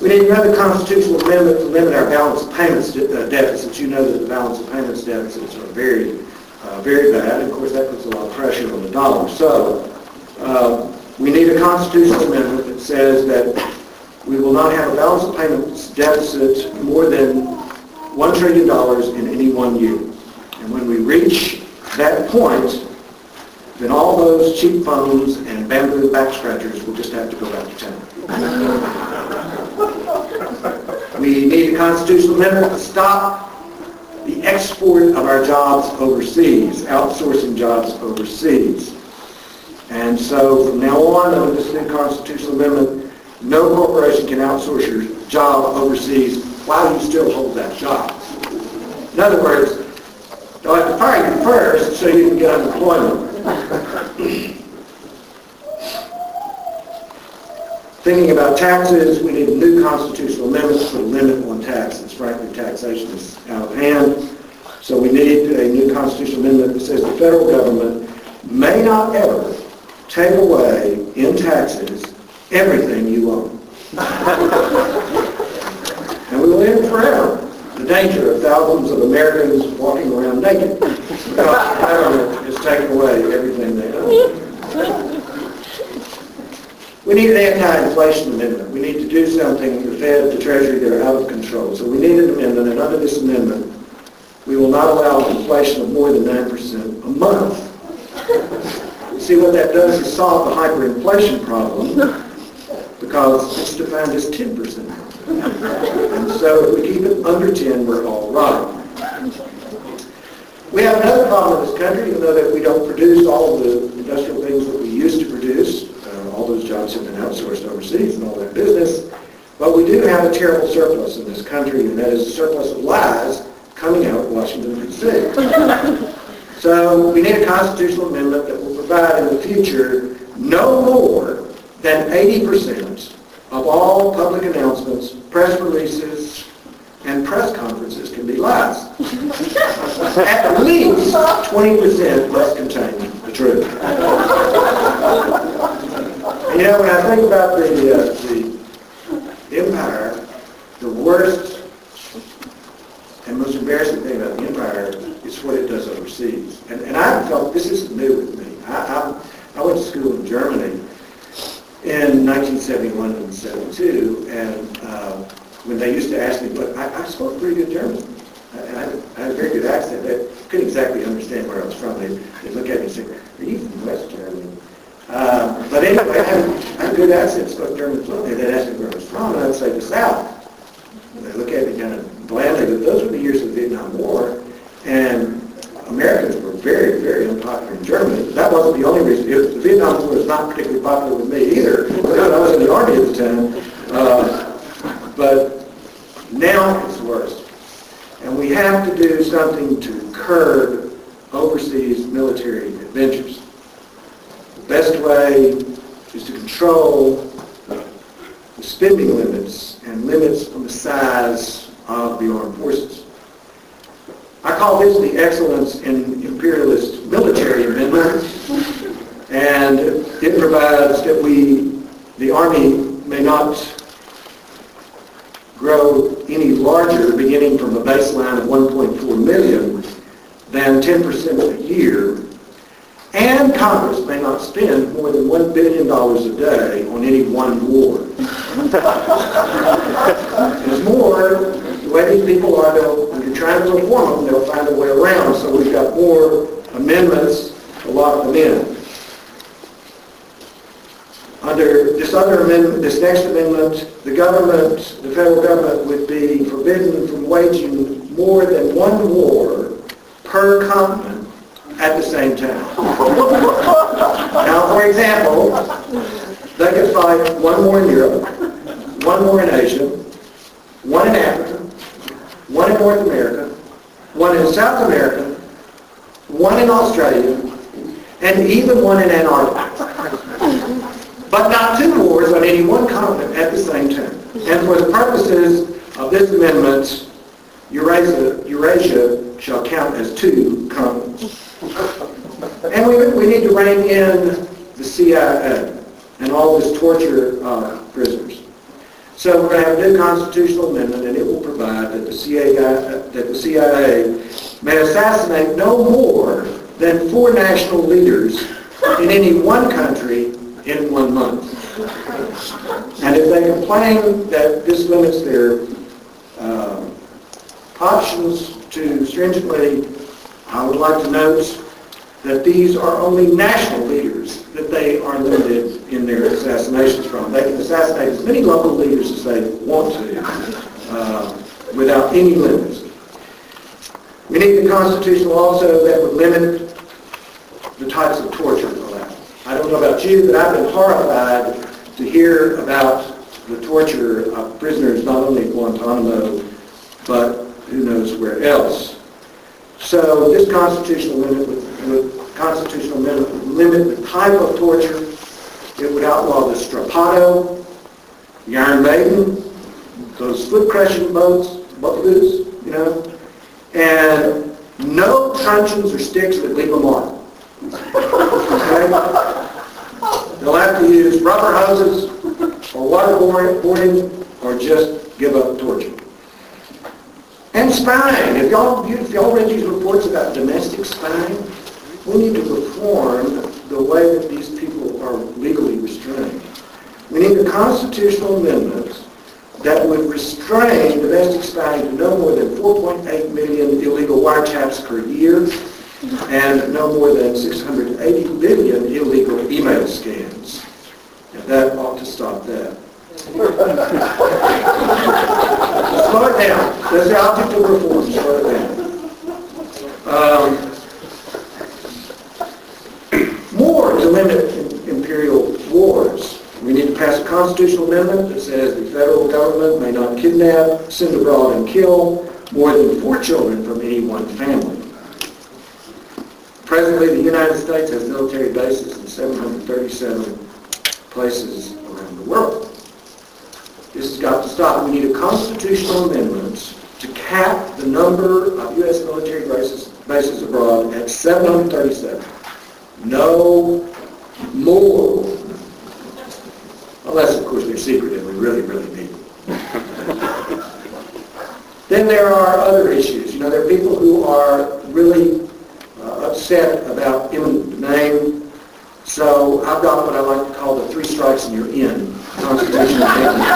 We need another constitutional amendment to limit our balance of payments deficits. You know that the balance of payments deficits are very bad, and of course that puts a lot of pressure on the dollar. So we need a constitutional amendment that says that we will not have a balance of payments deficit more than $1 trillion in any one year. And when we reach that point, then all those cheap phones and bamboo back scratchers will just have to go back to town. We need a constitutional amendment to stop the export of our jobs overseas, outsourcing jobs overseas. And so from now on, under this new constitutional amendment, no corporation can outsource your job overseas while you still hold that job. In other words, they'll have to fire you first so you can get unemployment. Thinking about taxes, we need a new constitutional amendment to put a limit on taxes. Frankly, taxation is out of hand. So we need a new constitutional amendment that says the federal government may not ever take away in taxes everything you own. And we will end forever the danger of thousands of Americans walking around naked because the government is taking away everything they own. We need an anti-inflation amendment. We need to do something. The Fed, the Treasury, they're out of control. So we need an amendment, and under this amendment, we will not allow inflation of more than 9% a month. See, what that does is solve the hyperinflation problem, because it's defined as 10%. And so if we keep it under 10, we're all right. We have another problem in this country, even though that we don't produce all of the industrial things that we used to produce. All those jobs have been outsourced overseas and all that business. But we do have a terrible surplus in this country, and that is a surplus of lies coming out of Washington, D.C. So we need a constitutional amendment that will provide in the future no more than 80% of all public announcements, press releases, and press conferences can be lies. At least 20% must contain the truth. You know, when I think about the empire, the worst and most embarrassing thing about the empire is what it does overseas. And I felt this isn't new with me. I went to school in Germany in 1971 and 72, and when they used to ask me, but I spoke pretty good German. I had a very good accent. They couldn't exactly understand where I was from. They'd look at me and say, are you from West Germany? But anyway, I had a good accent, spoke German fluently. They'd ask me where I was from, and I'd say the South. And they'd look at me kind of blandly, but those were the years of the Vietnam War, and Americans were very, very unpopular in Germany. That wasn't the only reason. The Vietnam War was not particularly popular with me either, because I was in the Army at the time. But now it's worse. And we have to do something to curb overseas military adventures. The best way is to control the spending limits and limits on the size of the armed forces. I call this the Excellence in Imperialist Military Amendment, and it provides that the Army may not grow any larger, beginning from a baseline of 1.4 million, than 10% a year, and Congress may not spend more than $1 billion a day on any one war. There's more. The way these people are, when you're trying to reform them, they'll find a way around. So we've got more amendments to lock them in. Under this other amendment, this next amendment, the federal government would be forbidden from waging more than one war per continent at the same time. Now, for example, they could fight one war in Europe, one war in Asia, one in Africa, one in North America, one in South America, one in Australia, and even one in Antarctica. But not two wars on any one continent at the same time. And for the purposes of this amendment, Eurasia shall count as two continents. And we need to rein in the CIA. and all this torture of prisoners. So we're going to have a new constitutional amendment, and it will provide that the CIA may assassinate no more than 4 national leaders in any one country in 1 month. And if they complain that this limits their options to stringently, I would like to note that these are only national leaders that they are limited in their assassinations from. They can assassinate as many local leaders as they want to without any limits. We need a constitution also that would limit the types of torture allowed. I don't know about you, but I've been horrified to hear about the torture of prisoners not only at Guantanamo, but who knows where else. So this constitutional amendment would limit the type of torture. It would outlaw the strappado, the Iron Maiden, those foot-crushing boats, you know, and no truncheons or sticks that leave a mark. Okay? They'll have to use rubber hoses or waterboarding or just give up torture. And spying. If y'all read these reports about domestic spying, we need to reform the way that these people are legally restrained. We need a constitutional amendment that would restrain domestic spying to no more than 4.8 million illegal wiretaps per year and no more than 680 billion illegal email scans. And that ought to stop that. Slow it down. That's the object of reform. Slow it down. More to limit imperial wars. We need to pass a constitutional amendment that says the federal government may not kidnap, send abroad, and kill more than 4 children from any one family. Presently, the United States has military bases in 737 places around the world. This has got to stop. We need a constitutional amendment to cap the number of U.S. military bases abroad at 737. No more. Unless, of course, they're secret and we really, really need them. Then there are other issues. You know, there are people who are really upset about eminent domain. So I've got what I like to call the 3 strikes and you're in constitutional amendment.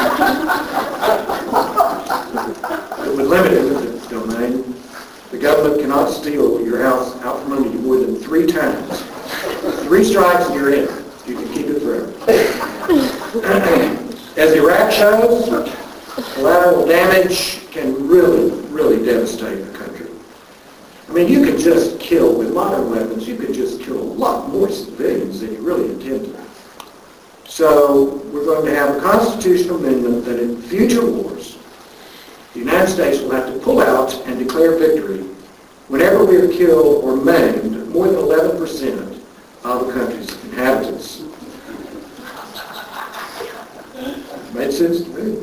It would limit eminent domain. The government cannot steal your house out from under you more than 3 times. 3 strikes and you're in. You can keep it forever. As Iraq shows, collateral damage can really, really devastate a country. I mean, you could just kill, with modern weapons, you could just kill a lot more civilians than you really intend to. So we're going to have a constitutional amendment that in future wars, the United States will have to pull out and declare victory whenever we are killed or maimed more than 11% of the country's inhabitants. Made sense to me.